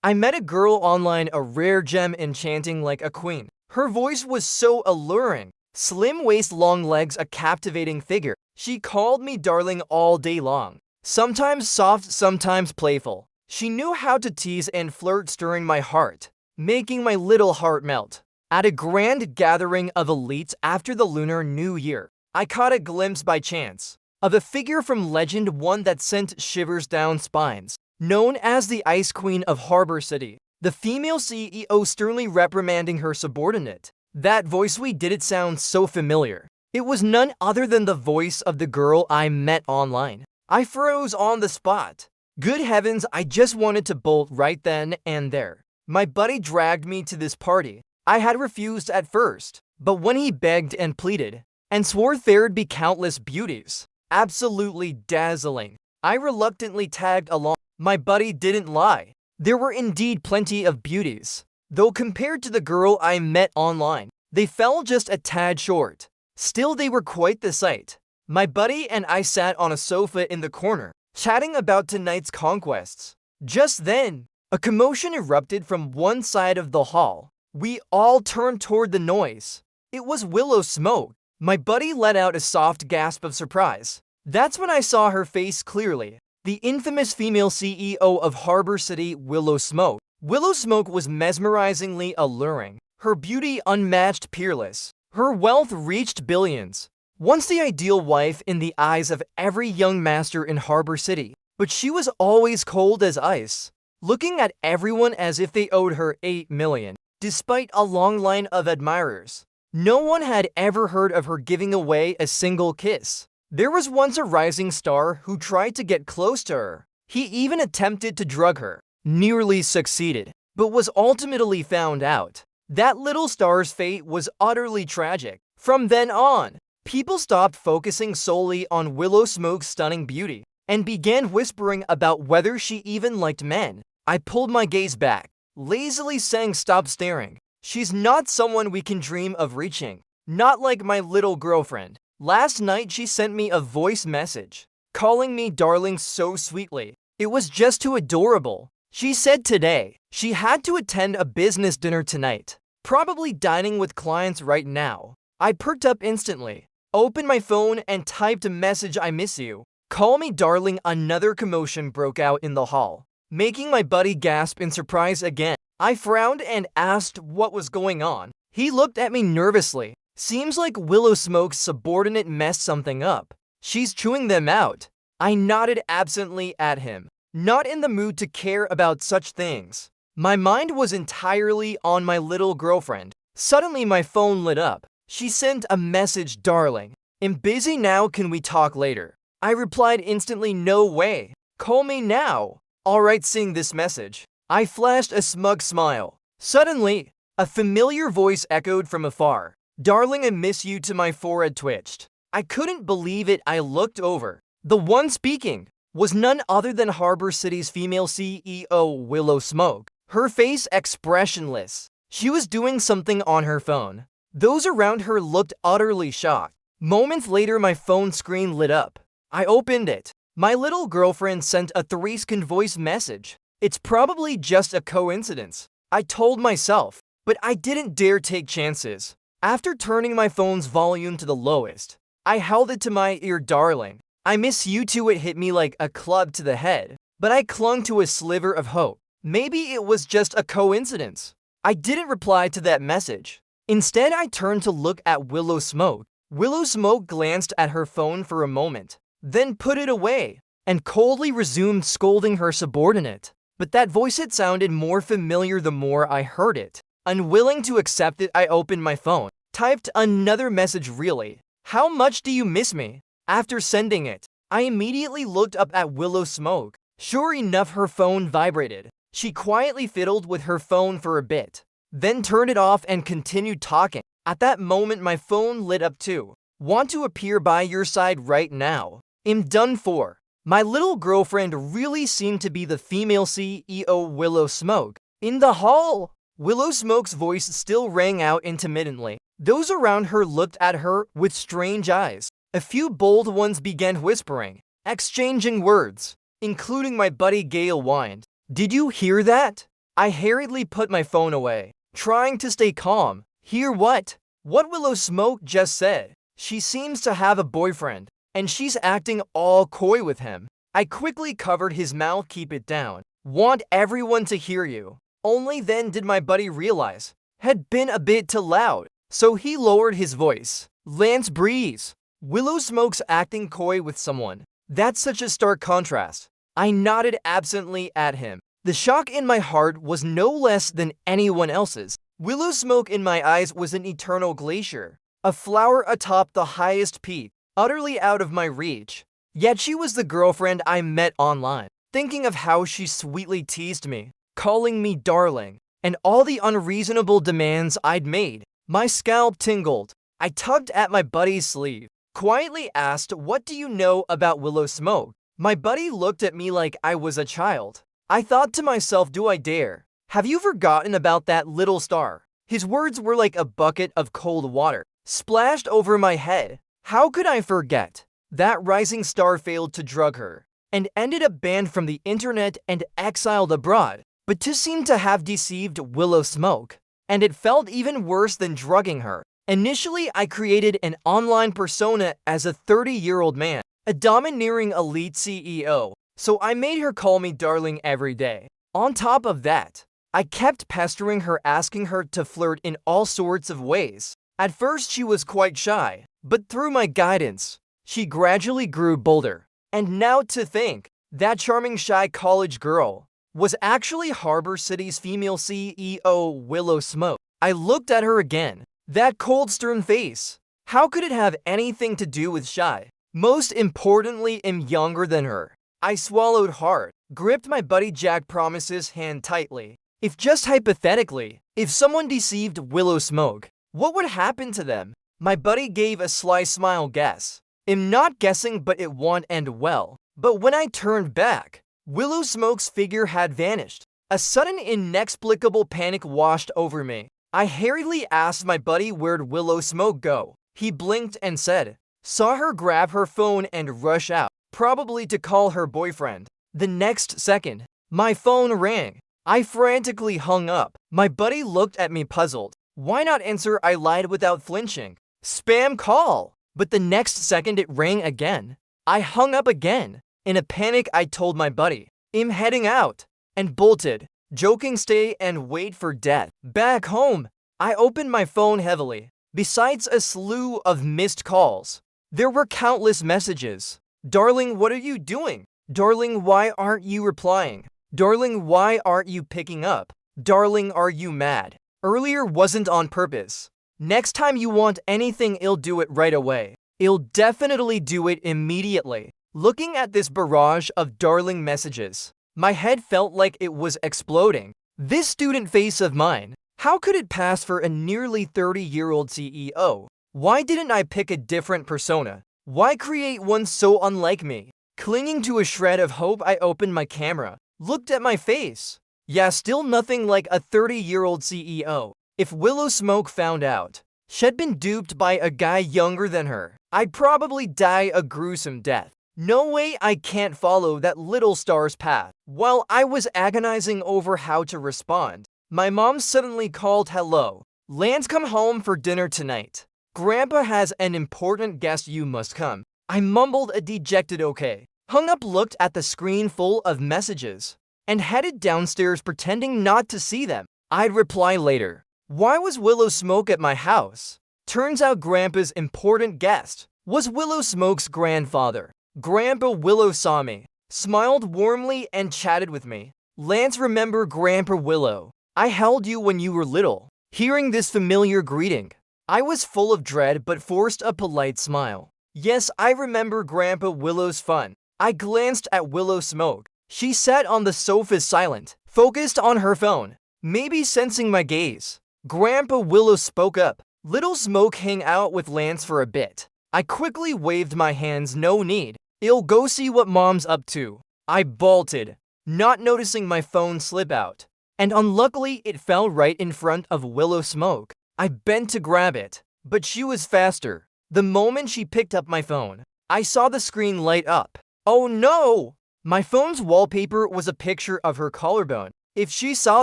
I met a girl online, a rare gem enchanting like a queen. Her voice was so alluring. Slim waist, long legs, a captivating figure. She called me darling all day long. Sometimes soft, sometimes playful. She knew how to tease and flirt, stirring my heart, making my little heart melt. At a grand gathering of elites after the Lunar New Year, I caught a glimpse by chance of a figure from legend, one that sent shivers down spines. Known as the Ice Queen of Harbor City, the female CEO sternly reprimanding her subordinate. That voice, we did it sound so familiar. It was none other than the voice of the girl I met online. I froze on the spot. Good heavens, I just wanted to bolt right then and there. My buddy dragged me to this party. I had refused at first, but when he begged and pleaded, and swore there'd be countless beauties, absolutely dazzling, I reluctantly tagged along. My buddy didn't lie. There were indeed plenty of beauties, though compared to the girl I met online, they fell just a tad short. Still, they were quite the sight. My buddy and I sat on a sofa in the corner, chatting about tonight's conquests. Just then, a commotion erupted from one side of the hall. We all turned toward the noise. It was Willow Smoke. My buddy let out a soft gasp of surprise. That's when I saw her face clearly. The infamous female CEO of Harbor City, Willow Smoke. Willow Smoke was mesmerizingly alluring, her beauty unmatched, peerless. Her wealth reached billions. Once the ideal wife in the eyes of every young master in Harbor City, but she was always cold as ice, looking at everyone as if they owed her 8 million. Despite a long line of admirers, no one had ever heard of her giving away a single kiss. There was once a rising star who tried to get close to her. He even attempted to drug her, nearly succeeded, but was ultimately found out. That little star's fate was utterly tragic. From then on, people stopped focusing solely on Willow Smoke's stunning beauty and began whispering about whether she even liked men. I pulled my gaze back, lazily saying, "Stop staring. She's not someone we can dream of reaching. Not like my little girlfriend." Last night she sent me a voice message, calling me darling so sweetly. It was just too adorable. She said today she had to attend a business dinner tonight, probably dining with clients right now. I perked up instantly, opened my phone and typed a message, "I miss you. Call me darling." Another commotion broke out in the hall, making my buddy gasp in surprise again. I frowned and asked what was going on. He looked at me nervously. "Seems like Willow Smoke's subordinate messed something up. She's chewing them out." I nodded absently at him, not in the mood to care about such things. My mind was entirely on my little girlfriend. Suddenly my phone lit up. She sent a message, "Darling, I'm busy now, can we talk later?" I replied instantly, "No way. Call me now." Alright, seeing this message, I flashed a smug smile. Suddenly, a familiar voice echoed from afar. "Darling, I miss you." To my forehead twitched. I couldn't believe it. I looked over. The one speaking was none other than Harbor City's female CEO, Willow Smoke. Her face expressionless. She was doing something on her phone. Those around her looked utterly shocked. Moments later, my phone screen lit up. I opened it. My little girlfriend sent a 3-second voice message. It's probably just a coincidence, I told myself, but I didn't dare take chances. After turning my phone's volume to the lowest, I held it to my ear. "Darling, I miss you too." It hit me like a club to the head, but I clung to a sliver of hope. Maybe it was just a coincidence. I didn't reply to that message. Instead, I turned to look at Willow Smoke. Willow Smoke glanced at her phone for a moment, then put it away, and coldly resumed scolding her subordinate. But that voice, it sounded more familiar the more I heard it. Unwilling to accept it, I opened my phone, typed another message. "Really? How much do you miss me?" After sending it, I immediately looked up at Willow Smoke. Sure enough, her phone vibrated. She quietly fiddled with her phone for a bit, then turned it off and continued talking. At that moment, my phone lit up too. "Want to appear by your side right now. I'm done for." My little girlfriend really seemed to be the female CEO, Willow Smoke. In the hall, Willow Smoke's voice still rang out intermittently. Those around her looked at her with strange eyes. A few bold ones began whispering, exchanging words, including my buddy Gale whined. "Did you hear that?" I hurriedly put my phone away, trying to stay calm. Hear what? What Willow Smoke just said. She seems to have a boyfriend, and she's acting all coy with him. I quickly covered his mouth. Keep it down. Want everyone to hear you. Only then did my buddy realize had been a bit too loud, so he lowered his voice. Lance breeze. Willow Smoke's acting coy with someone. That's such a stark contrast. I nodded absently at him. The shock in my heart was no less than anyone else's. Willow Smoke in my eyes was an eternal glacier, a flower atop the highest peak, utterly out of my reach. Yet she was the girlfriend I met online. Thinking of how she sweetly teased me, calling me darling, and all the unreasonable demands I'd made, my scalp tingled. I tugged at my buddy's sleeve, quietly asked, "What do you know about Willow Smoke?" My buddy looked at me like I was a child. I thought to myself, do I dare? Have you forgotten about that little star? His words were like a bucket of cold water, splashed over my head. How could I forget? That rising star failed to drug her, and ended up banned from the internet and exiled abroad, but to seem to have deceived Willow Smoke. And it felt even worse than drugging her. Initially, I created an online persona as a 30-year-old man, a domineering elite CEO, so I made her call me darling every day. On top of that, I kept pestering her, asking her to flirt in all sorts of ways. At first, she was quite shy, but through my guidance, she gradually grew bolder. And now to think, that charming shy college girl was actually Harbor City's female CEO, Willow Smoke. I looked at her again. That cold, stern face. How could it have anything to do with shy? Most importantly, I'm younger than her. I swallowed hard, gripped my buddy Jack Promise's hand tightly. If just hypothetically, if someone deceived Willow Smoke, what would happen to them? My buddy gave a sly smile. Guess. I'm not guessing, but it won't end well. But when I turned back, Willow Smoke's figure had vanished. A sudden, inexplicable panic washed over me. I hurriedly asked my buddy where'd Willow Smoke go. He blinked and said, saw her grab her phone and rush out, probably to call her boyfriend. The next second, my phone rang. I frantically hung up. My buddy looked at me puzzled. Why not answer? I lied without flinching. Spam call. But the next second it rang again. I hung up again. In a panic, I told my buddy, I'm heading out, and bolted, joking stay and wait for death. Back home, I opened my phone heavily. Besides a slew of missed calls, there were countless messages. Darling, what are you doing? Darling, why aren't you replying? Darling, why aren't you picking up? Darling, are you mad? Earlier wasn't on purpose. Next time you want anything, I'll do it right away. I'll definitely do it immediately. Looking at this barrage of darling messages, my head felt like it was exploding. This student face of mine, how could it pass for a nearly 30-year-old CEO? Why didn't I pick a different persona? Why create one so unlike me? Clinging to a shred of hope, I opened my camera, looked at my face. Yeah, still nothing like a 30-year-old CEO. If Willow Smoke found out she'd been duped by a guy younger than her, I'd probably die a gruesome death. No way, I can't follow that little star's path. While I was agonizing over how to respond, my mom suddenly called. Hello, Lance, come home for dinner tonight. Grandpa has an important guest, you must come. I mumbled a dejected okay, hung up, looked at the screen full of messages, and headed downstairs pretending not to see them. I'd reply later. Why was Willow Smoke at my house? Turns out Grandpa's important guest was Willow Smoke's grandfather. Grandpa Willow saw me, smiled warmly, and chatted with me. Lance, remember Grandpa Willow? I held you when you were little. Hearing this familiar greeting, I was full of dread but forced a polite smile. Yes, I remember Grandpa Willow's fun. I glanced at Willow Smoke. She sat on the sofa silent, focused on her phone, maybe sensing my gaze. Grandpa Willow spoke up. Little Smoke hang out with Lance for a bit. I quickly waved my hands. No need. I'll go see what Mom's up to. I bolted, not noticing my phone slip out. And unluckily, it fell right in front of Willow Smoke. I bent to grab it, but she was faster. The moment she picked up my phone, I saw the screen light up. Oh no! My phone's wallpaper was a picture of her collarbone. If she saw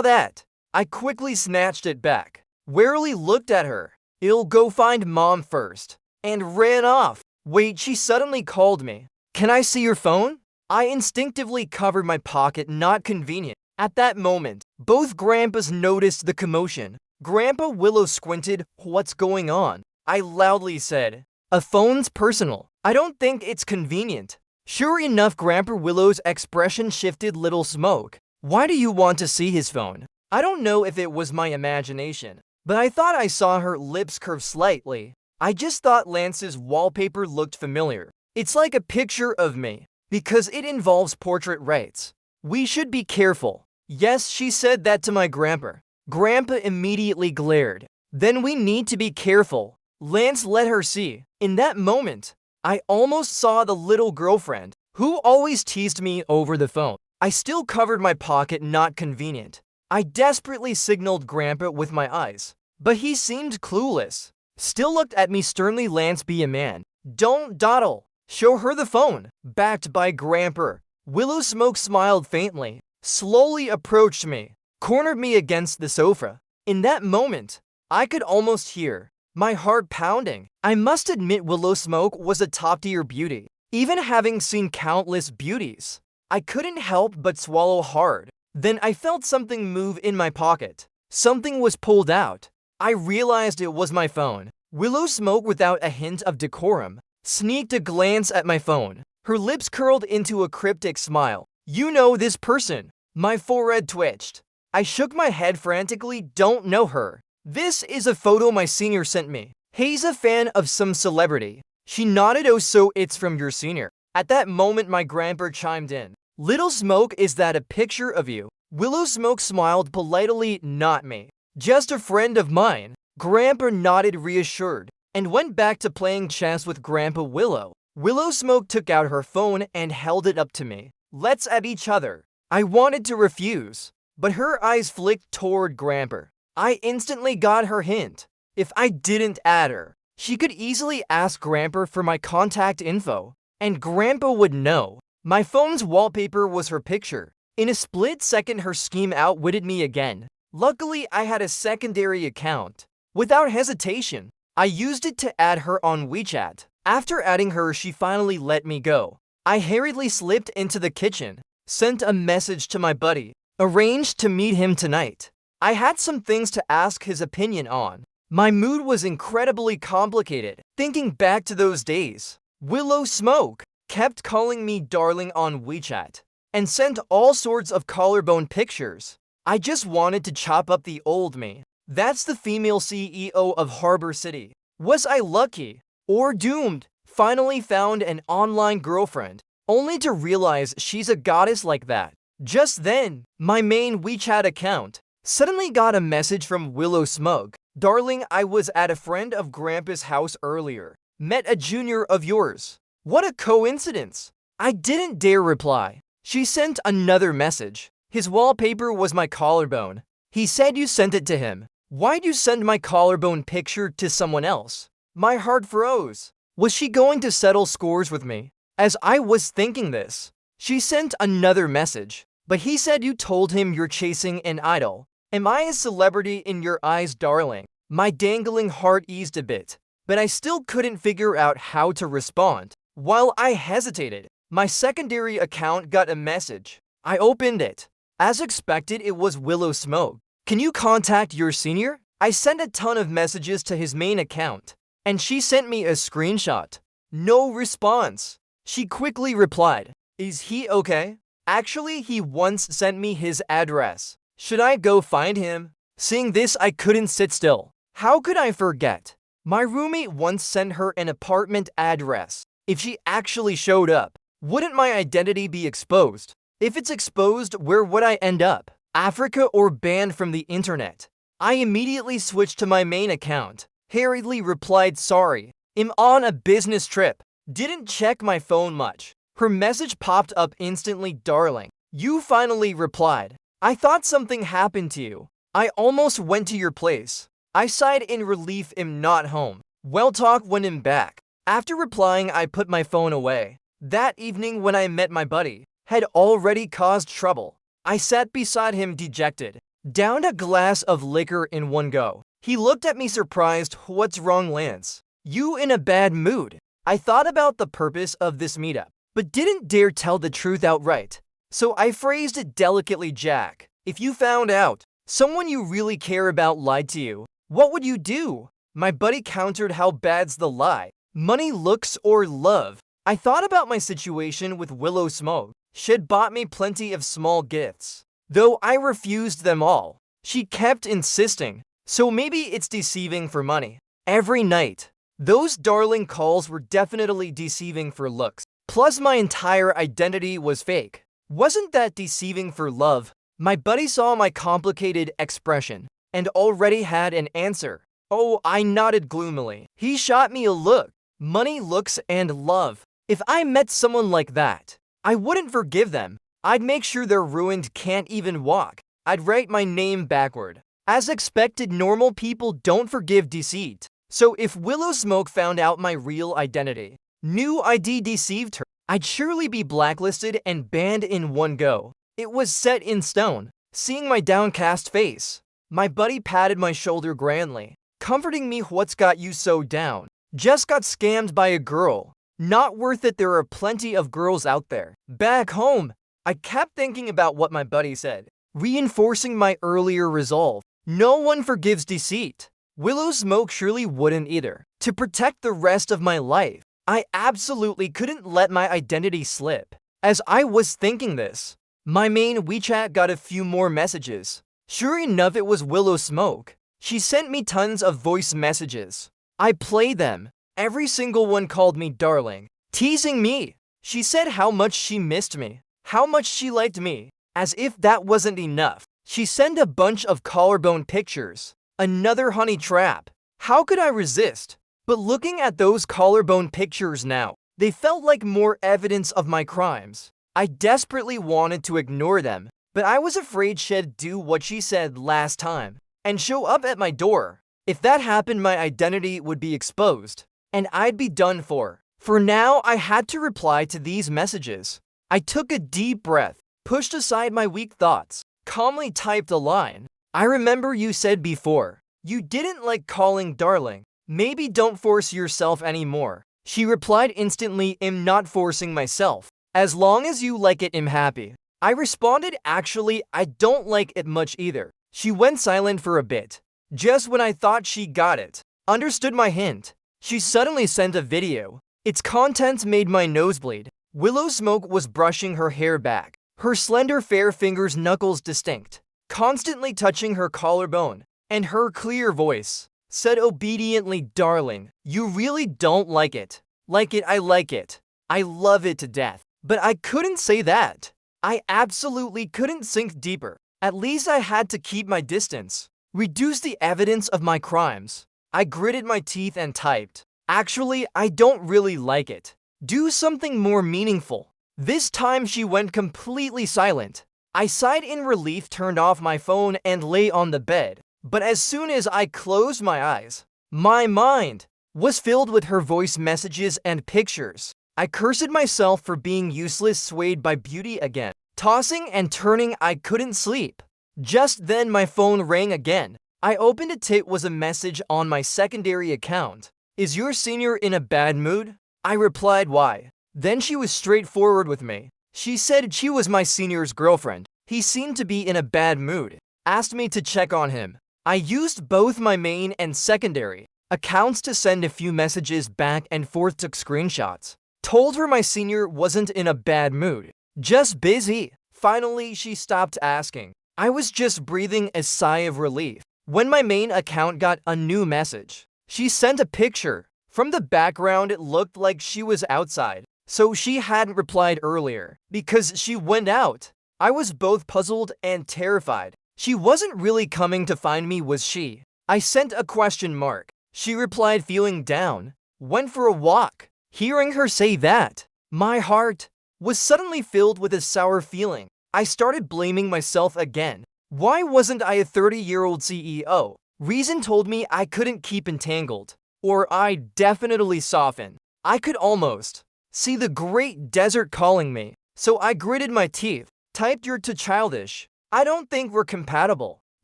that, I quickly snatched it back, warily looked at her. "I'll go find mom first," and ran off. Wait, she suddenly called me. "Can I see your phone?" I instinctively covered my pocket, not convenient. At that moment, both grandpas noticed the commotion. Grandpa Willow squinted. "What's going on?" I loudly said, "A phone's personal. I don't think it's convenient." Sure enough, Grandpa Willow's expression shifted. "Little Smoke, why do you want to see his phone?" I don't know if it was my imagination, but I thought I saw her lips curve slightly. I just thought Lance's wallpaper looked familiar. It's like a picture of me, because it involves portrait rights. "We should be careful." Yes, she said that to my grandpa. Grandpa immediately glared. "Then we need to be careful." Lance let her see. In that moment, I almost saw the little girlfriend who always teased me over the phone. I still covered my pocket, not convenient. I desperately signaled Grandpa with my eyes, but he seemed clueless. Still looked at me sternly. "Lance, be a man. Don't dawdle. Show her the phone." Backed by Grandpa, Willow Smoke smiled faintly, slowly approached me, cornered me against the sofa. In that moment, I could almost hear my heart pounding. I must admit, Willow Smoke was a top-tier beauty. Even having seen countless beauties, I couldn't help but swallow hard. Then I felt something move in my pocket. Something was pulled out. I realized it was my phone. Willow Smoke, without a hint of decorum, sneaked a glance at my phone. Her lips curled into a cryptic smile. "You know this person?" My forehead twitched. I shook my head frantically. "Don't know her. This is a photo my senior sent me. He's a fan of some celebrity." She nodded. "Oh, so it's from your senior." At that moment, my grandpa chimed in. "Little Smoke, is that a picture of you?" Willow Smoke smiled politely. "Not me. Just a friend of mine." Grandpa nodded, reassured, and went back to playing chess with Grandpa Willow. Willow Smoke took out her phone and held it up to me. "Let's at each other." I wanted to refuse, but her eyes flicked toward Grandpa. I instantly got her hint. If I didn't add her, she could easily ask Grandpa for my contact info, and Grandpa would know. My phone's wallpaper was her picture. In a split second, her scheme outwitted me again. Luckily, I had a secondary account. Without hesitation, I used it to add her on WeChat. After adding her, she finally let me go. I hurriedly slipped into the kitchen, sent a message to my buddy, arranged to meet him tonight. I had some things to ask his opinion on. My mood was incredibly complicated, thinking back to those days. Willow Smoke kept calling me darling on WeChat, and sent all sorts of collarbone pictures. I just wanted to chop up the old me. That's the female CEO of Harbor City. Was I lucky or doomed? Finally found an online girlfriend, only to realize she's a goddess like that. Just then, my main WeChat account suddenly got a message from Willow Smoke. "Darling, I was at a friend of Grandpa's house earlier. Met a junior of yours." What a coincidence! I didn't dare reply. She sent another message. "His wallpaper was my collarbone. He said you sent it to him. Why'd you send my collarbone picture to someone else?" My heart froze. Was she going to settle scores with me? As I was thinking this, she sent another message. "But he said you told him you're chasing an idol. Am I a celebrity in your eyes, darling?" My dangling heart eased a bit, but I still couldn't figure out how to respond. While I hesitated, my secondary account got a message. I opened it. As expected, it was Willow Smoke. "Can you contact your senior?" I sent a ton of messages to his main account, and she sent me a screenshot. No response. She quickly replied, "Is he okay? Actually, he once sent me his address. Should I go find him?" Seeing this, I couldn't sit still. How could I forget? My roommate once sent her an apartment address. If she actually showed up, wouldn't my identity be exposed? If it's exposed, where would I end up? Africa or banned from the internet? I immediately switched to my main account. Hurriedly replied, "Sorry, I'm on a business trip." Didn't check my phone much. Her message popped up instantly. "Darling, you finally replied. I thought something happened to you. I almost went to your place." I sighed in relief. "I'm not home. We'll talk when I'm back." After replying, I put my phone away. That evening when I met my buddy, had already caused trouble. I sat beside him dejected, downed a glass of liquor in one go. He looked at me surprised. What's wrong, Lance? You in a bad mood? I thought about the purpose of this meetup, but didn't dare tell the truth outright. So I phrased it delicately. Jack, if you found out someone you really care about lied to you, what would you do? My buddy countered. How bad's the lie? Money, looks, or love? I thought about my situation with Willow Smoke. She'd bought me plenty of small gifts, though I refused them all. She kept insisting, so maybe it's deceiving for money. Every night, those darling calls were definitely deceiving for looks. Plus, my entire identity was fake. Wasn't that deceiving for love? My buddy saw my complicated expression and already had an answer. Oh, I nodded gloomily. He shot me a look. Money, looks, and love. If I met someone like that, I wouldn't forgive them. I'd make sure they're ruined, can't even walk. I'd write my name backward. As expected, normal people don't forgive deceit. So if Willow Smoke found out my real identity, new ID deceived her, I'd surely be blacklisted and banned in one go. It was set in stone. Seeing my downcast face, my buddy patted my shoulder grandly, comforting me. What's got you so down? Just got scammed by a girl. Not worth it, there are plenty of girls out there. Back home, I kept thinking about what my buddy said, reinforcing my earlier resolve. No one forgives deceit. Willow Smoke surely wouldn't either. To protect the rest of my life, I absolutely couldn't let my identity slip. As I was thinking this, my main WeChat got a few more messages. Sure enough, it was Willow Smoke. She sent me tons of voice messages. I played them. Every single one called me darling, teasing me. She said how much she missed me, how much she liked me. As if that wasn't enough, she sent a bunch of collarbone pictures. Another honey trap. How could I resist? But looking at those collarbone pictures now, they felt like more evidence of my crimes. I desperately wanted to ignore them, but I was afraid she'd do what she said last time and show up at my door. If that happened, my identity would be exposed, and I'd be done for. For now, I had to reply to these messages. I took a deep breath, pushed aside my weak thoughts, calmly typed a line. I remember you said before, you didn't like calling darling. Maybe don't force yourself anymore. She replied instantly, I'm not forcing myself. As long as you like it, I'm happy. I responded, actually, I don't like it much either. She went silent for a bit. Just when I thought she got it, understood my hint, she suddenly sent a video. Its contents made my nose bleed. Willow Smoke was brushing her hair back, her slender fair fingers, knuckles distinct, constantly touching her collarbone, and her clear voice said obediently, darling, you really don't like it. Like it, I like it. I love it to death. But I couldn't say that. I absolutely couldn't sink deeper. At least I had to keep my distance, reduce the evidence of my crimes. I gritted my teeth and typed, actually, I don't really like it. Do something more meaningful. This time she went completely silent. I sighed in relief, turned off my phone, and lay on the bed. But as soon as I closed my eyes, my mind was filled with her voice messages and pictures. I cursed myself for being useless, swayed by beauty again. Tossing and turning, I couldn't sleep. Just then my phone rang again. I opened it. It was a message on my secondary account. Is your senior in a bad mood? I replied, why? Then she was straightforward with me. She said she was my senior's girlfriend. He seemed to be in a bad mood. Asked me to check on him. I used both my main and secondary accounts to send a few messages back and forth, took screenshots. Told her my senior wasn't in a bad mood, just busy. Finally, she stopped asking. I was just breathing a sigh of relief when my main account got a new message. She sent a picture. From the background, it looked like she was outside, so she hadn't replied earlier because she went out. I was both puzzled and terrified. She wasn't really coming to find me, was she? I sent a question mark. She replied, feeling down. Went for a walk. Hearing her say that, my heart was suddenly filled with a sour feeling. I started blaming myself again. Why wasn't I a 30-year-old CEO? Reason told me I couldn't keep entangled, or I'd definitely soften. I could almost see the great desert calling me, so I gritted my teeth, Typed you're too childish. I don't think we're compatible.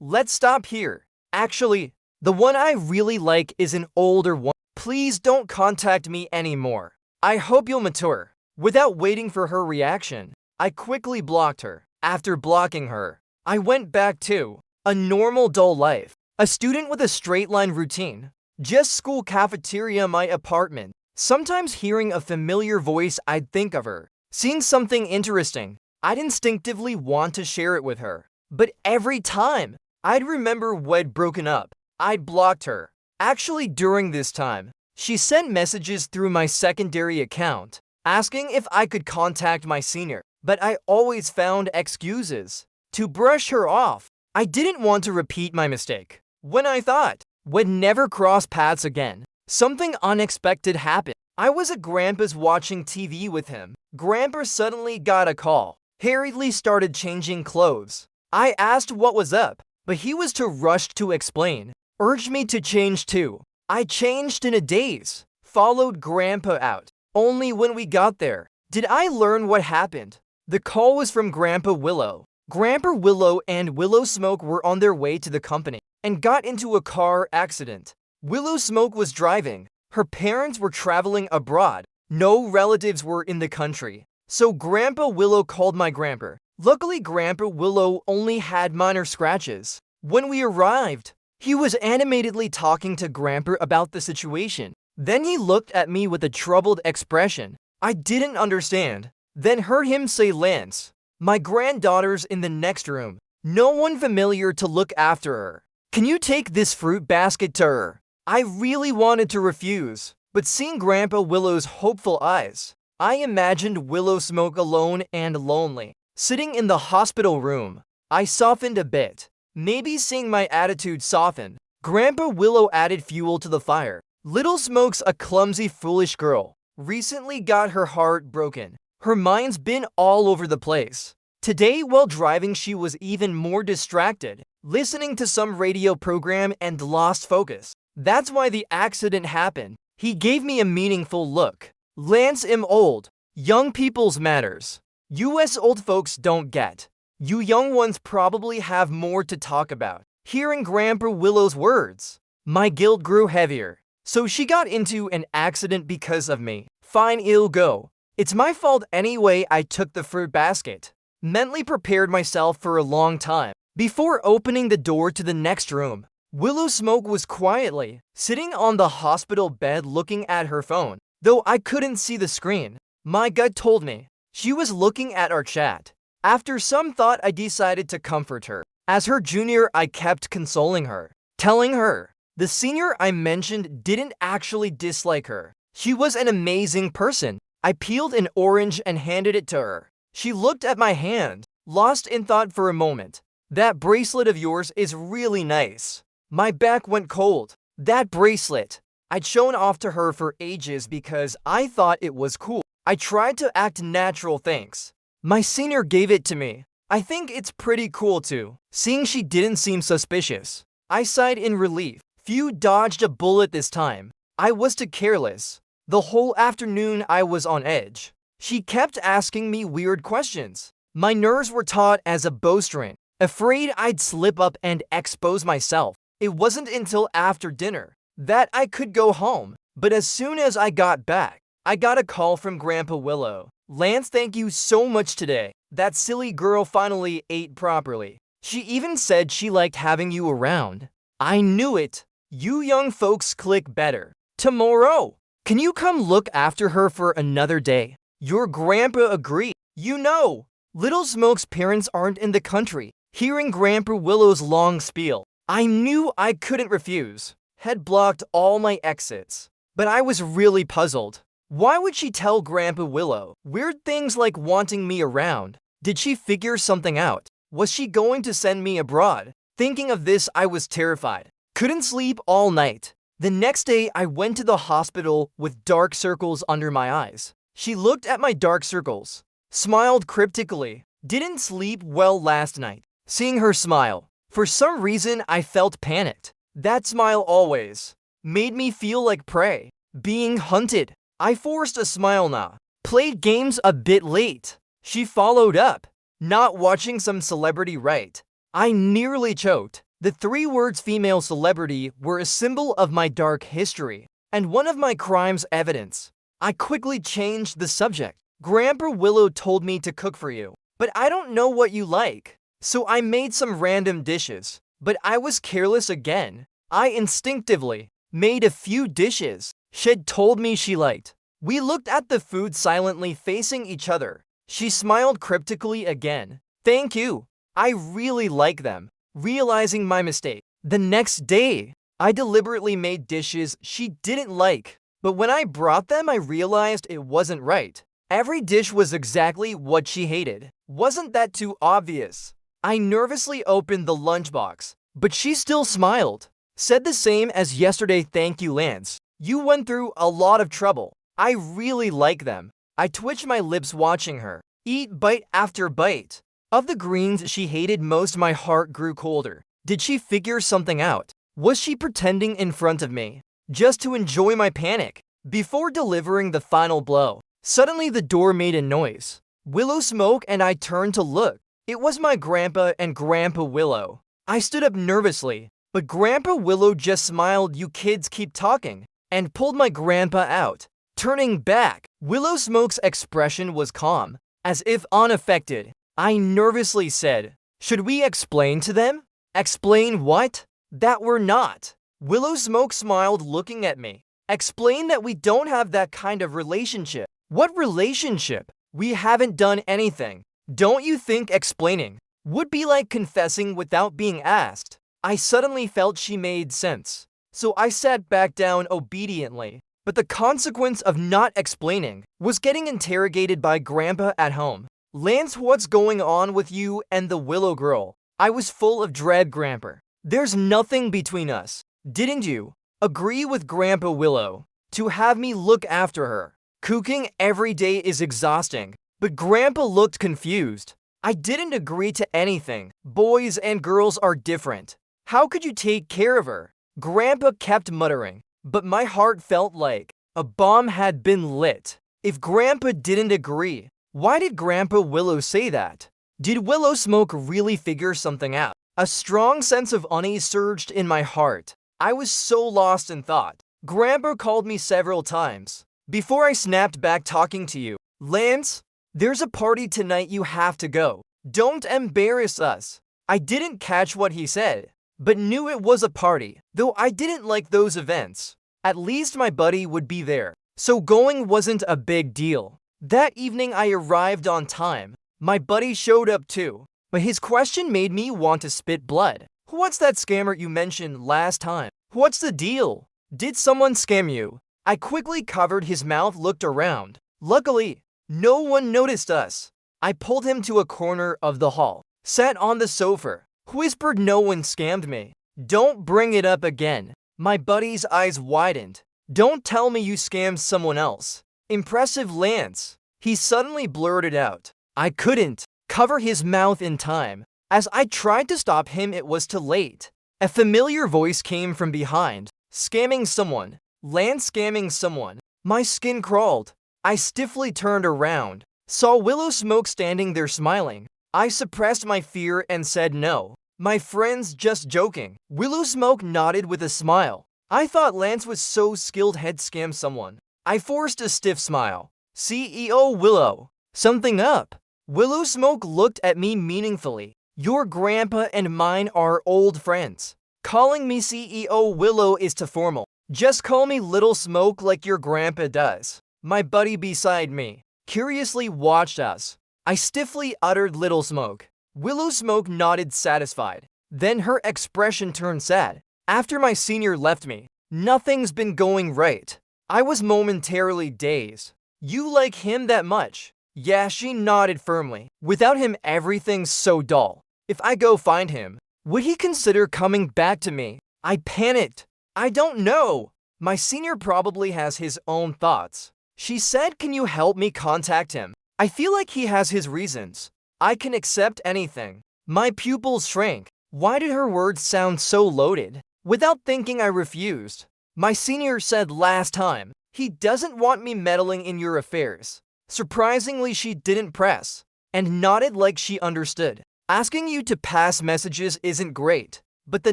Let's stop here. Actually, the one I really like is an older one. Please don't contact me anymore. I hope you'll mature. Without waiting for her reaction, I quickly blocked her. After blocking her, I went back to a normal dull life. A student with a straight line routine. Just school cafeteria, my apartment. Sometimes hearing a familiar voice, I'd think of her. Seeing something interesting, I'd instinctively want to share it with her. But every time, I'd remember we'd broken up. I'd blocked her. Actually, during this time, she sent messages through my secondary account, asking if I could contact my senior, but I always found excuses to brush her off. I didn't want to repeat my mistake. When I thought we'd never cross paths again, something unexpected happened. I was at Grandpa's watching TV with him. Grandpa suddenly got a call. Hurriedly started changing clothes. I asked what was up, but he was too rushed to explain. Urged me to change too. I changed in a daze. Followed Grandpa out. Only when we got there did I learn what happened. The call was from Grandpa Willow. Grandpa Willow and Willow Smoke were on their way to the company and got into a car accident. Willow Smoke was driving. Her parents were traveling abroad. No relatives were in the country. So Grandpa Willow called my grandpa. Luckily, Grandpa Willow only had minor scratches. When we arrived, he was animatedly talking to Grandpa about the situation. Then he looked at me with a troubled expression. I didn't understand. Then heard him say, "Lance, my granddaughter's in the next room. No one familiar to look after her. Can you take this fruit basket to her?" I really wanted to refuse, but seeing Grandpa Willow's hopeful eyes, I imagined Willow Smoke alone and lonely, sitting in the hospital room. I softened a bit. Maybe seeing my attitude soften, Grandpa Willow added fuel to the fire. Little Smoke's a clumsy, foolish girl. Recently got her heart broken. Her mind's been all over the place. Today, while driving, she was even more distracted, listening to some radio program and lost focus. That's why the accident happened. He gave me a meaningful look. Lance, I'm old. Young people's matters. US old folks don't get. You young ones probably have more to talk about. Hearing Grandpa Willow's words, my guilt grew heavier. So she got into an accident because of me. Fine, it'll go. It's my fault anyway. I took the fruit basket. Mentally prepared myself for a long time. Before opening the door to the next room, Willow Smoke was quietly sitting on the hospital bed looking at her phone. Though I couldn't see the screen, my gut told me she was looking at our chat. After some thought, I decided to comfort her. As her junior, I kept consoling her, telling her the senior I mentioned didn't actually dislike her. She was an amazing person. I peeled an orange and handed it to her. She looked at my hand, lost in thought for a moment. That bracelet of yours is really nice. My back went cold. That bracelet. I'd shown off to her for ages because I thought it was cool. I tried to act natural, thanks. My senior gave it to me. I think it's pretty cool too. Seeing she didn't seem suspicious, I sighed in relief. Few dodged a bullet this time. I was too careless. The whole afternoon I was on edge. She kept asking me weird questions. My nerves were taut as a bowstring, afraid I'd slip up and expose myself. It wasn't until after dinner that I could go home. But as soon as I got back, I got a call from Grandpa Willow. Lance, thank you so much today. That silly girl finally ate properly. She even said she liked having you around. I knew it. You young folks click better. Tomorrow, can you come look after her for another day? Your grandpa agreed. You know, Little Smoke's parents aren't in the country. Hearing Grandpa Willow's long spiel, I knew I couldn't refuse. Had blocked all my exits. But I was really puzzled. Why would she tell Grandpa Willow weird things like wanting me around? Did she figure something out? Was she going to send me abroad? Thinking of this, I was terrified. Couldn't sleep all night. The next day, I went to the hospital with dark circles under my eyes. She looked at my dark circles, smiled cryptically. Didn't sleep well last night. Seeing her smile, for some reason, I felt panicked. That smile always made me feel like prey, being hunted. I forced a smile now. Played games a bit late. She followed up. not watching some celebrity right. I nearly choked. The 3 words female celebrity were a symbol of my dark history, and one of my crimes evidence. I quickly changed the subject. Grandpa Willow told me to cook for you, but I don't know what you like. So I made some random dishes, but I was careless again. I instinctively made a few dishes she'd told me she liked. We looked at the food silently facing each other. She smiled cryptically again. Thank you. I really like them. Realizing my mistake. The next day, I deliberately made dishes she didn't like. But when I brought them, I realized it wasn't right. Every dish was exactly what she hated. Wasn't that too obvious? I nervously opened the lunchbox, but she still smiled. Said the same as yesterday. Thank you, Lance. You went through a lot of trouble. I really like them. I twitched my lips watching her eat bite after bite. Of the greens she hated most, my heart grew colder. Did she figure something out? Was she pretending in front of me, just to enjoy my panic? Before delivering the final blow, suddenly the door made a noise. Willow Smoke and I turned to look. It was my grandpa and Grandpa Willow. I stood up nervously, but Grandpa Willow just smiled. You kids keep talking, and pulled my grandpa out. Turning back, Willow Smoke's expression was calm, as if unaffected. I nervously said, should we explain to them? Explain what? That we're not. Willow Smoke smiled, looking at me. Explain that we don't have that kind of relationship. What relationship? We haven't done anything. Don't you think explaining would be like confessing without being asked? I suddenly felt she made sense, so I sat back down obediently. But the consequence of not explaining was getting interrogated by Grandpa at home. Lance, what's going on with you and the Willow girl? I was full of dread. Grandpa, there's nothing between us. Didn't you agree with Grandpa Willow to have me look after her? Cooking every day is exhausting. But Grandpa looked confused. I didn't agree to anything. Boys and girls are different. How could you take care of her? Grandpa kept muttering, but my heart felt like a bomb had been lit. If Grandpa didn't agree, why did Grandpa Willow say that? Did Willow Smoke really figure something out? A strong sense of unease surged in my heart. I was so lost in thought. Grandpa called me several times before I snapped back. Talking to you, Lance. There's a party tonight, you have to go. Don't embarrass us. I didn't catch what he said, but knew it was a party, though I didn't like those events. At least my buddy would be there, so going wasn't a big deal. That evening I arrived on time. My buddy showed up too, but his question made me want to spit blood. What's that scammer you mentioned last time? What's the deal? Did someone scam you? I quickly covered his mouth, looked around. Luckily, no one noticed us. I pulled him to a corner of the hall, sat on the sofa, whispered, no one scammed me. Don't bring it up again. My buddy's eyes widened. Don't tell me you scammed someone else. Impressive, Lance. He suddenly blurted out. I couldn't cover his mouth in time. As I tried to stop him, it was too late. A familiar voice came from behind. Scamming someone. Lance scamming someone. My skin crawled. I stiffly turned around, saw Willow Smoke standing there smiling. I suppressed my fear and said no. My friend's just joking. Willow Smoke nodded with a smile. I thought Lance was so skilled he'd scam someone. I forced a stiff smile. CEO Willow, something up? Willow Smoke looked at me meaningfully. Your grandpa and mine are old friends. Calling me CEO Willow is too formal. Just call me Little Smoke like your grandpa does. My buddy beside me curiously watched us. I stiffly uttered Little Smoke. Willow Smoke nodded, satisfied. Then her expression turned sad. After my senior left me, nothing's been going right. I was momentarily dazed. You like him that much? Yeah, she nodded firmly. Without him, everything's so dull. If I go find him, would he consider coming back to me? I panicked. I don't know. My senior probably has his own thoughts. She said, can you help me contact him? I feel like he has his reasons. I can accept anything. My pupils shrank. Why did her words sound so loaded? Without thinking, I refused. My senior said last time, he doesn't want me meddling in your affairs. Surprisingly, she didn't press. and nodded like she understood. Asking you to pass messages isn't great. But the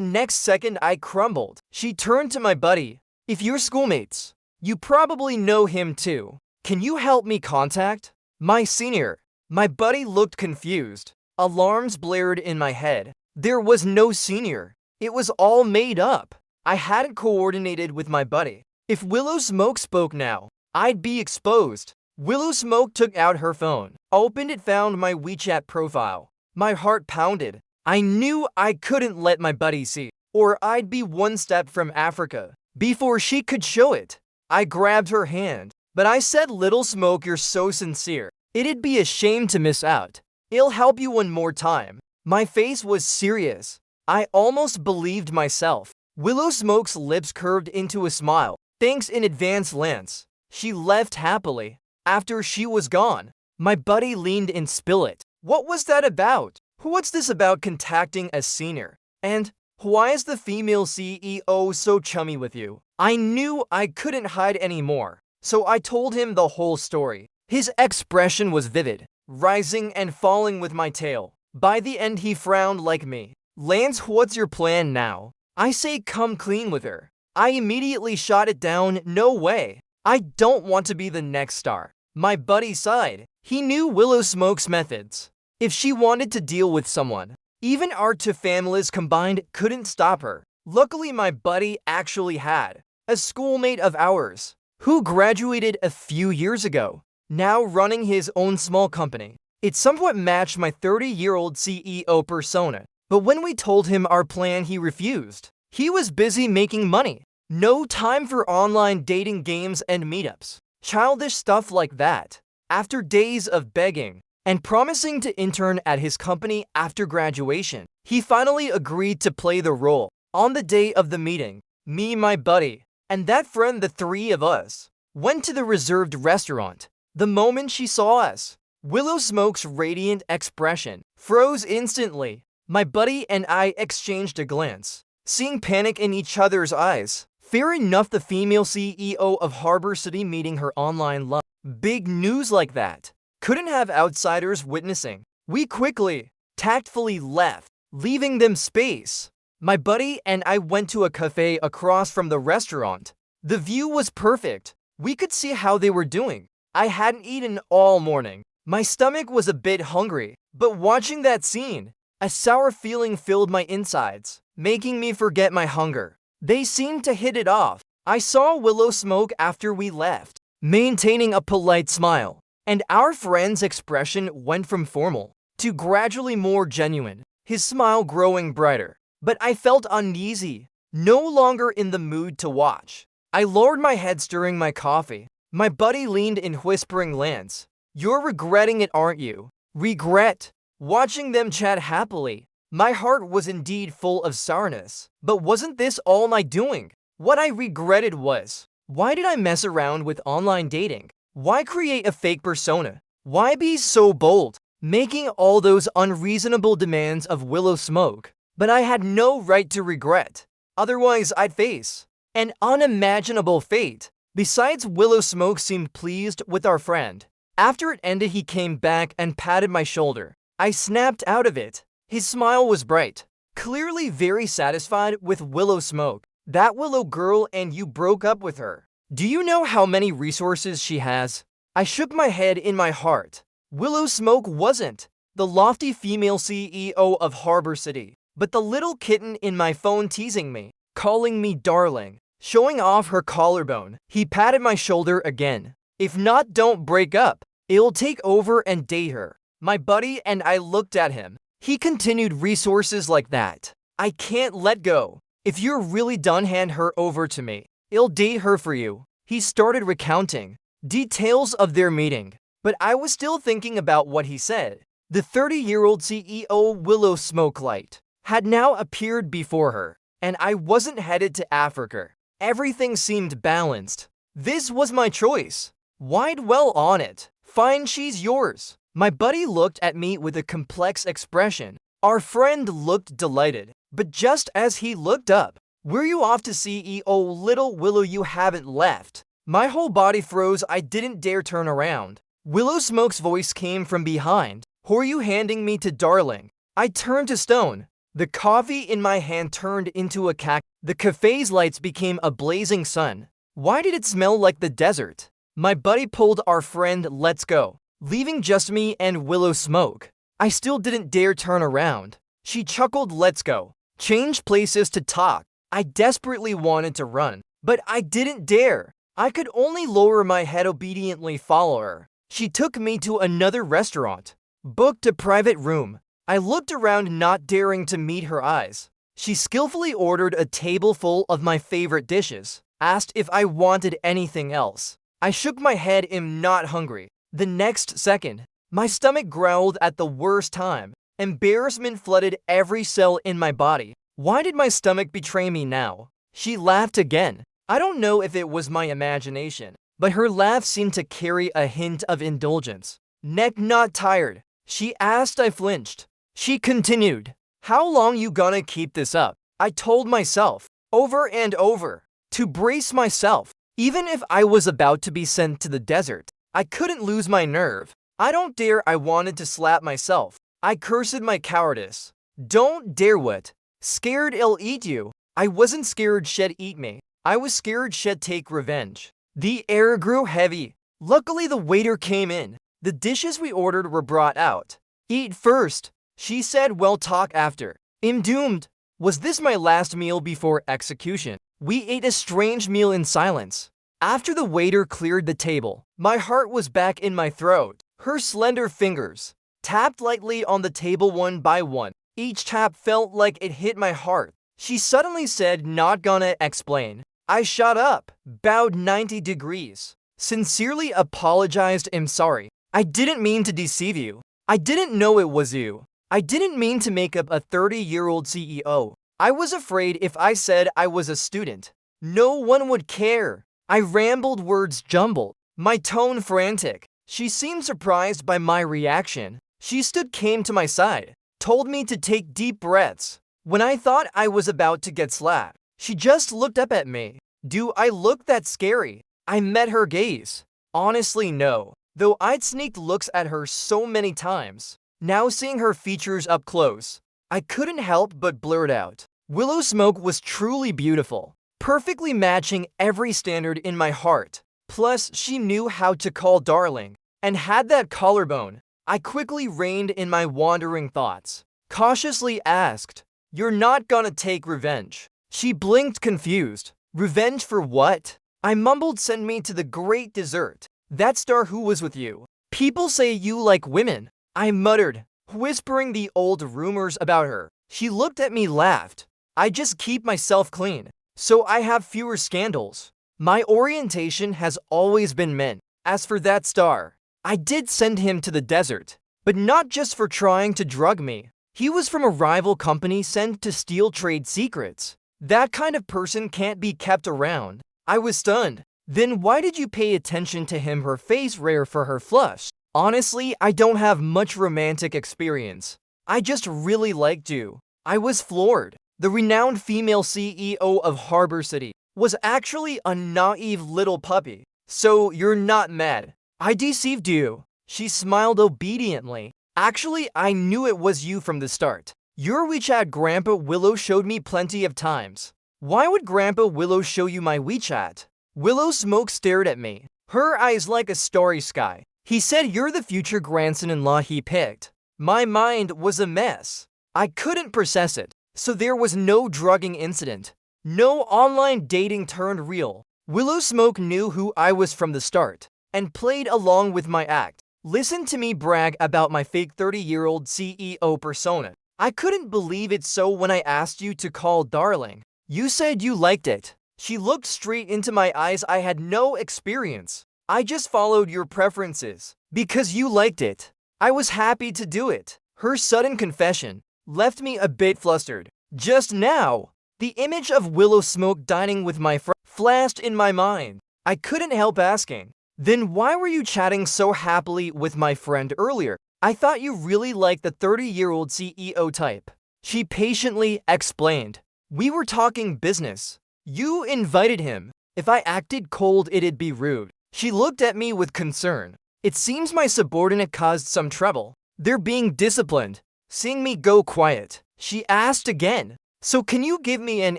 next second I crumbled. She turned to my buddy. If you're schoolmates, you probably know him too. Can you help me contact my senior? My buddy looked confused. Alarms blared in my head. There was no senior. It was all made up. I hadn't coordinated with my buddy. If Willow Smoke spoke now, I'd be exposed. Willow Smoke took out her phone, opened it, found my WeChat profile. My heart pounded. I knew I couldn't let my buddy see, or I'd be one step from Africa before she could show it. I grabbed her hand, but I said, "Little Smoke, you're so sincere. It'd be a shame to miss out. I'll help you one more time." My face was serious. I almost believed myself. Willow Smoke's lips curved into a smile. "Thanks in advance, Lance." She left happily. After she was gone, my buddy leaned in. "Spill it. What was that about? What's this about contacting a senior? And why is the female CEO so chummy with you?" I knew I couldn't hide anymore, so I told him the whole story. His expression was vivid, rising and falling with my tale. By the end, he frowned like me. "Lance, what's your plan now?" I say, "Come clean with her." I immediately shot it down. "No way. I don't want to be the next star." My buddy sighed. He knew Willow Smoke's methods. If she wanted to deal with someone, even our two families combined couldn't stop her. Luckily, my buddy actually had a schoolmate of ours who graduated a few years ago, now running his own small company. It somewhat matched my 30-year-old CEO persona, but when we told him our plan, he refused. He was busy making money. No time for online dating games and meetups. Childish stuff like that. After days of begging and promising to intern at his company after graduation, he finally agreed to play the role. On the day of the meeting, me, my buddy, and that friend, the three of us, went to the reserved restaurant. The moment she saw us, Willow Smoke's radiant expression froze instantly. My buddy and I exchanged a glance, seeing panic in each other's eyes. Fair enough, the female CEO of Harbor City meeting her online love. Big news like that couldn't have outsiders witnessing. We quickly, tactfully left, leaving them space. My buddy and I went to a cafe across from the restaurant. The view was perfect. We could see how they were doing. I hadn't eaten all morning. My stomach was a bit hungry, but watching that scene, a sour feeling filled my insides, making me forget my hunger. They seemed to hit it off. I saw Willow Smoke after we left, maintaining a polite smile, and our friend's expression went from formal to gradually more genuine, his smile growing brighter. But I felt uneasy, no longer in the mood to watch. I lowered my head, stirring my coffee. My buddy leaned in, whispering, "Lance, you're regretting it, aren't you?" Regret? Watching them chat happily, my heart was indeed full of sourness. But wasn't this all my doing? What I regretted was, why did I mess around with online dating? Why create a fake persona? Why be so bold, making all those unreasonable demands of Willow Smoke? But I had no right to regret. Otherwise, I'd face an unimaginable fate. Besides, Willow Smoke seemed pleased with our friend. After it ended, he came back and patted my shoulder. I snapped out of it. His smile was bright, clearly very satisfied with Willow Smoke. "That Willow girl, and you broke up with her. Do you know how many resources she has?" I shook my head in my heart. Willow Smoke wasn't the lofty female CEO of Harbor City, but the little kitten in my phone teasing me, calling me darling, showing off her collarbone. He patted my shoulder again. "If not, don't break up. I'll take over and date her." My buddy and I looked at him. He continued, "Resources like that, I can't let go. If you're really done, hand her over to me. I'll date her for you." He started recounting details of their meeting, but I was still thinking about what he said. The 30-year-old CEO Willow Smoke Light had now appeared before her, and I wasn't headed to Africa. Everything seemed balanced. This was my choice. Why dwell on it? Fine, she's yours. My buddy looked at me with a complex expression. Our friend looked delighted, but just as he looked up, "Were you off to CEO Little Willow? You haven't left." My whole body froze. I didn't dare turn around. Willow Smoke's voice came from behind. Who are you handing me to, darling? I turned to stone. The coffee in my hand turned into a cactus. The cafe's lights became a blazing sun. Why did it smell like the desert? My buddy pulled our friend Let's Go, leaving just me and Willow Smoke. I still didn't dare turn around. She chuckled, "Let's go. Change places to talk." I desperately wanted to run, but I didn't dare. I could only lower my head, obediently follow her. She took me to another restaurant, booked a private room. I looked around, not daring to meet her eyes. She skillfully ordered a table full of my favorite dishes, asked if I wanted anything else. I shook my head, "I'm not hungry." The next second, my stomach growled at the worst time. Embarrassment flooded every cell in my body. Why did my stomach betray me now? She laughed again. I don't know if it was my imagination, but her laugh seemed to carry a hint of indulgence. "Neck not tired?" she asked. I flinched. She continued, "How long you gonna keep this up?" I told myself, over and over, to brace myself. Even if I was about to be sent to the desert, I couldn't lose my nerve. I don't dare. I wanted to slap myself. I cursed my cowardice. Don't dare what? Scared I'll eat you. I wasn't scared she'd eat me. I was scared she'd take revenge. The air grew heavy. Luckily, the waiter came in. The dishes we ordered were brought out. "Eat first," she said. "We'll talk after." I'm doomed. Was this my last meal before execution? We ate a strange meal in silence. After the waiter cleared the table, my heart was back in my throat. Her slender fingers tapped lightly on the table one by one. Each tap felt like it hit my heart. She suddenly said, "Not gonna explain." I shot up, bowed 90 degrees, sincerely apologized. "I'm sorry. I didn't mean to deceive you. I didn't know it was you. I didn't mean to make up a 30-year-old CEO. I was afraid if I said I was a student, no one would care." I rambled, words jumbled, my tone frantic. She seemed surprised by my reaction. She came to my side, told me to take deep breaths. When I thought I was about to get slapped, she just looked up at me. Do I look that scary? I met her gaze. Honestly, no. Though I'd sneaked looks at her so many times. Now seeing her features up close, I couldn't help but blurt out. Willow Smoke was truly beautiful, perfectly matching every standard in my heart. Plus, she knew how to call darling, and had that collarbone. I quickly reined in my wandering thoughts, cautiously asked, "You're not gonna take revenge?" She blinked, confused. "Revenge for what?" I mumbled, "Send me to the great dessert. That star who was with you. People say you like women." I muttered, whispering the old rumors about her. She looked at me, laughed. "I just keep myself clean, so I have fewer scandals. My orientation has always been men. As for that star, I did send him to the desert, but not just for trying to drug me. He was from a rival company sent to steal trade secrets. That kind of person can't be kept around." I was stunned. "Then why did you pay attention to him?" Her face rare for her flush. "Honestly, I don't have much romantic experience. I just really liked you." I was floored. The renowned female CEO of Harbor City was actually a naive little puppy. "So you're not mad I deceived you?" She smiled obediently. "Actually, I knew it was you from the start. Your WeChat Grandpa Willow showed me plenty of times." "Why would Grandpa Willow show you my WeChat?" Willow Smoke stared at me, her eyes like a starry sky. "He said you're the future grandson-in-law he picked." My mind was a mess. I couldn't process it. So there was no drugging incident. No online dating turned real. Willow Smoke knew who I was from the start and played along with my act. Listen to me brag about my fake 30-year-old CEO persona. I couldn't believe it. "So when I asked you to call darling, you said you liked it." She looked straight into my eyes. "I had no experience. I just followed your preferences. Because you liked it, I was happy to do it." Her sudden confession left me a bit flustered. Just now, the image of Willow Smoke dining with my friend flashed in my mind. I couldn't help asking, "Then why were you chatting so happily with my friend earlier? I thought you really liked the 30-year-old CEO type." She patiently explained, "We were talking business. You invited him. If I acted cold, it'd be rude." She looked at me with concern. "It seems my subordinate caused some trouble." They're being disciplined. Seeing me go quiet, she asked again. So can you give me an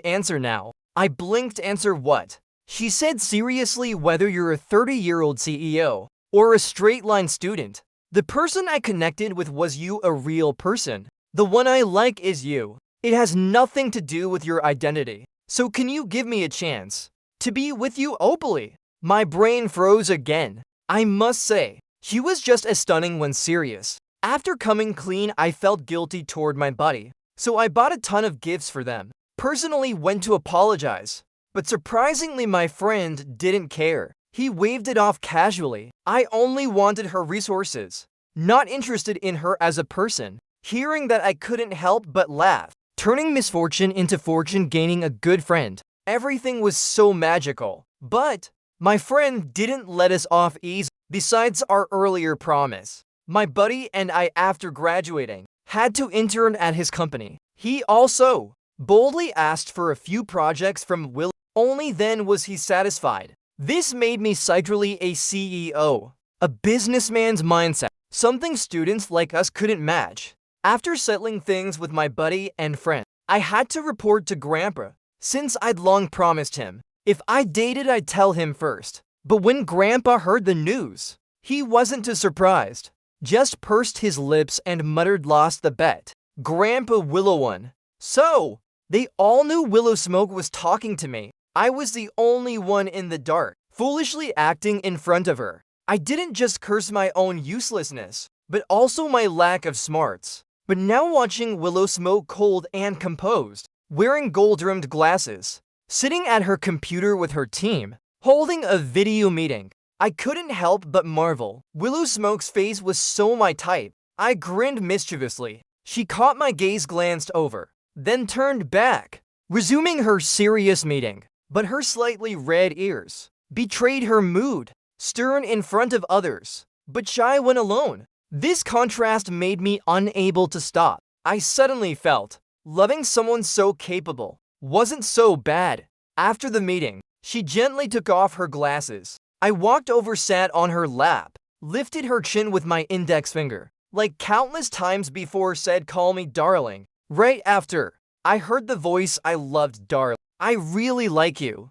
answer now? I blinked. Answer what? She said seriously, whether you're a 30-year-old CEO or a straight-line student. The person I connected with was you, a real person. The one I like is you. It has nothing to do with your identity. So can you give me a chance to be with you openly? My brain froze again. I must say, she was just as stunning when serious. After coming clean, I felt guilty toward my buddy, so I bought a ton of gifts for them. Personally went to apologize, but surprisingly my friend didn't care. He waved it off casually. I only wanted her resources, not interested in her as a person. Hearing that, I couldn't help but laugh. Turning misfortune into fortune, gaining a good friend. Everything was so magical. But my friend didn't let us off easy. Besides our earlier promise, my buddy and I, after graduating, had to intern at his company. He also boldly asked for a few projects from Will. Only then was he satisfied. This made me secretly a CEO, a businessman's mindset, something students like us couldn't match. After settling things with my buddy and friend, I had to report to Grandpa, since I'd long promised him if I dated I'd tell him first. But when Grandpa heard the news, he wasn't too surprised, just pursed his lips and muttered, "Lost the bet." Grandpa Willow won. So, they all knew Willow Smoke was talking to me. I was the only one in the dark, foolishly acting in front of her. I didn't just curse my own uselessness, but also my lack of smarts. But now watching Willow Smoke cold and composed, wearing gold-rimmed glasses, sitting at her computer with her team, holding a video meeting, I couldn't help but marvel. Willow Smoke's face was so my type. I grinned mischievously. She caught my gaze, glanced over, then turned back, resuming her serious meeting. But her slightly red ears betrayed her mood, stern in front of others, but shy when alone. This contrast made me unable to stop. I suddenly felt loving someone so capable wasn't so bad. After the meeting, she gently took off her glasses. I walked over, sat on her lap, lifted her chin with my index finger, like countless times before, said, "Call me darling." Right after, I heard the voice I loved, "Darling, I really like you."